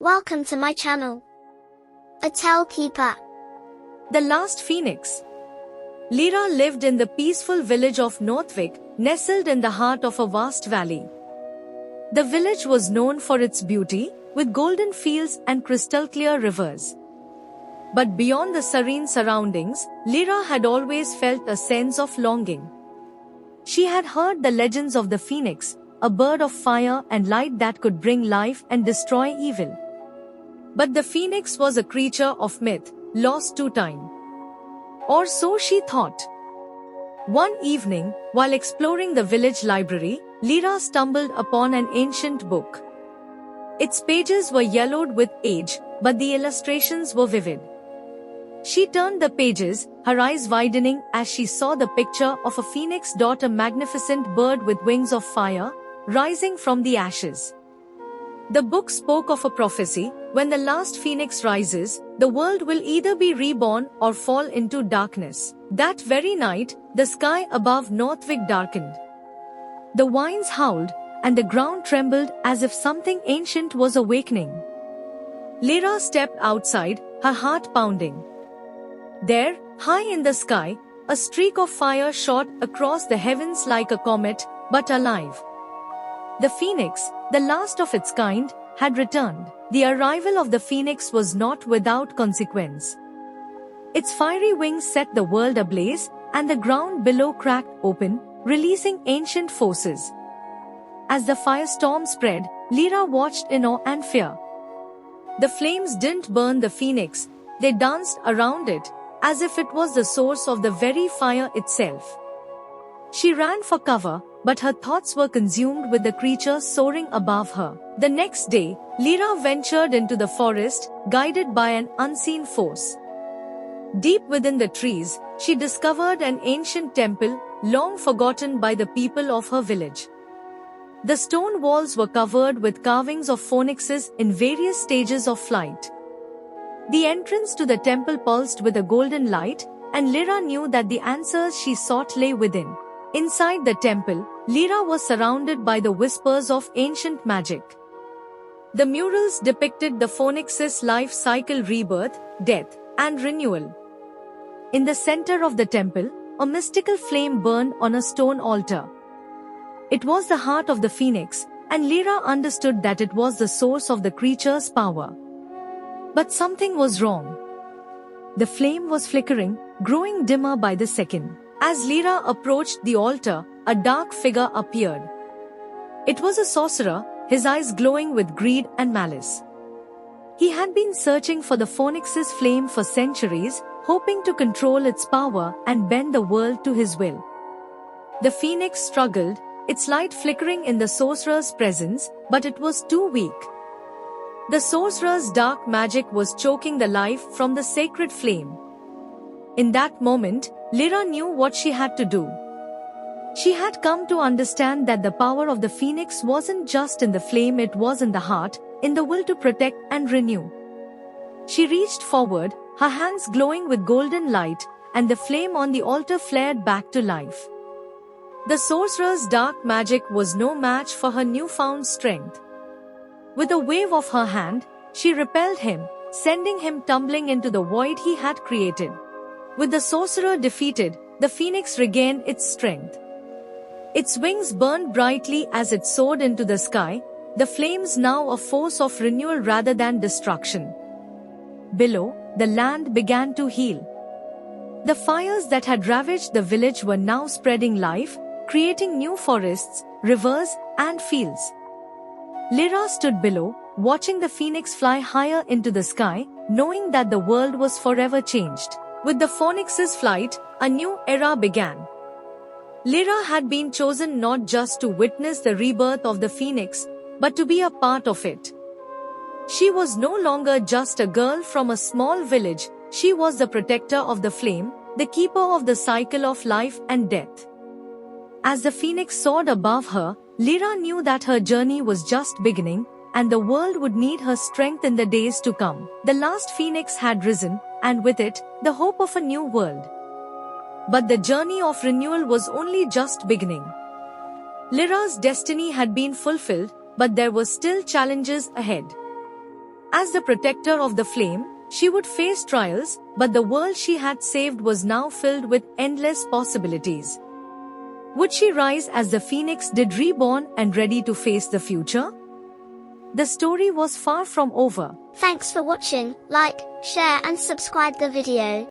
Welcome to my channel. A Tell Keeper. The Last Phoenix. Lyra lived in the peaceful village of Northwick, nestled in the heart of a vast valley. The village was known for its beauty, with golden fields and crystal-clear rivers. But beyond the serene surroundings, Lyra had always felt a sense of longing. She had heard the legends of the phoenix, a bird of fire and light that could bring life and destroy evil. But the phoenix was a creature of myth, lost to time. Or so she thought. One evening, while exploring the village library, Lyra stumbled upon an ancient book. Its pages were yellowed with age, but the illustrations were vivid. She turned the pages, her eyes widening as she saw the picture of a phoenix, a magnificent bird with wings of fire, rising from the ashes. The book spoke of a prophecy: when the last phoenix rises, the world will either be reborn or fall into darkness. That very night, the sky above Northwick darkened. The winds howled, and the ground trembled as if something ancient was awakening. Lyra stepped outside, her heart pounding. There, high in the sky, a streak of fire shot across the heavens like a comet, but alive. The phoenix, the last of its kind, had returned. The arrival of the phoenix was not without consequence. Its fiery wings set the world ablaze, and the ground below cracked open, releasing ancient forces. As the firestorm spread, Lyra watched in awe and fear. The flames didn't burn the phoenix, they danced around it, as if it was the source of the very fire itself. She ran for cover, but her thoughts were consumed with the creature soaring above her. The next day, Lyra ventured into the forest, guided by an unseen force. Deep within the trees, she discovered an ancient temple, long forgotten by the people of her village. The stone walls were covered with carvings of phoenixes in various stages of flight. The entrance to the temple pulsed with a golden light, and Lyra knew that the answers she sought lay within. Inside the temple, Lyra was surrounded by the whispers of ancient magic. The murals depicted the phoenix's life cycle: rebirth, death, and renewal. In the center of the temple, a mystical flame burned on a stone altar. It was the heart of the phoenix, and Lyra understood that it was the source of the creature's power. But something was wrong. The flame was flickering, growing dimmer by the second. As Lyra approached the altar, a dark figure appeared. It was a sorcerer, his eyes glowing with greed and malice. He had been searching for the phoenix's flame for centuries, hoping to control its power and bend the world to his will. The phoenix struggled, its light flickering in the sorcerer's presence, but it was too weak. The sorcerer's dark magic was choking the life from the sacred flame. In that moment, Lyra knew what she had to do. She had come to understand that the power of the phoenix wasn't just in the flame, it was in the heart, in the will to protect and renew. She reached forward, her hands glowing with golden light, and the flame on the altar flared back to life. The sorcerer's dark magic was no match for her newfound strength. With a wave of her hand, she repelled him, sending him tumbling into the void he had created. With the sorcerer defeated, the phoenix regained its strength. Its wings burned brightly as it soared into the sky, the flames now a force of renewal rather than destruction. Below, the land began to heal. The fires that had ravaged the village were now spreading life, creating new forests, rivers, and fields. Lyra stood below, watching the phoenix fly higher into the sky, knowing that the world was forever changed. With the phoenix's flight, a new era began. Lyra had been chosen not just to witness the rebirth of the phoenix, but to be a part of it. She was no longer just a girl from a small village, she was the protector of the flame, the keeper of the cycle of life and death. As the phoenix soared above her, Lyra knew that her journey was just beginning, and the world would need her strength in the days to come. The last phoenix had risen, and with it, the hope of a new world. But the journey of renewal was only just beginning. Lyra's destiny had been fulfilled, but there were still challenges ahead. As the protector of the flame, she would face trials, but the world she had saved was now filled with endless possibilities. Would she rise as the phoenix did, reborn and ready to face the future? The story was far from over. Thanks for watching. Like, share and subscribe the video.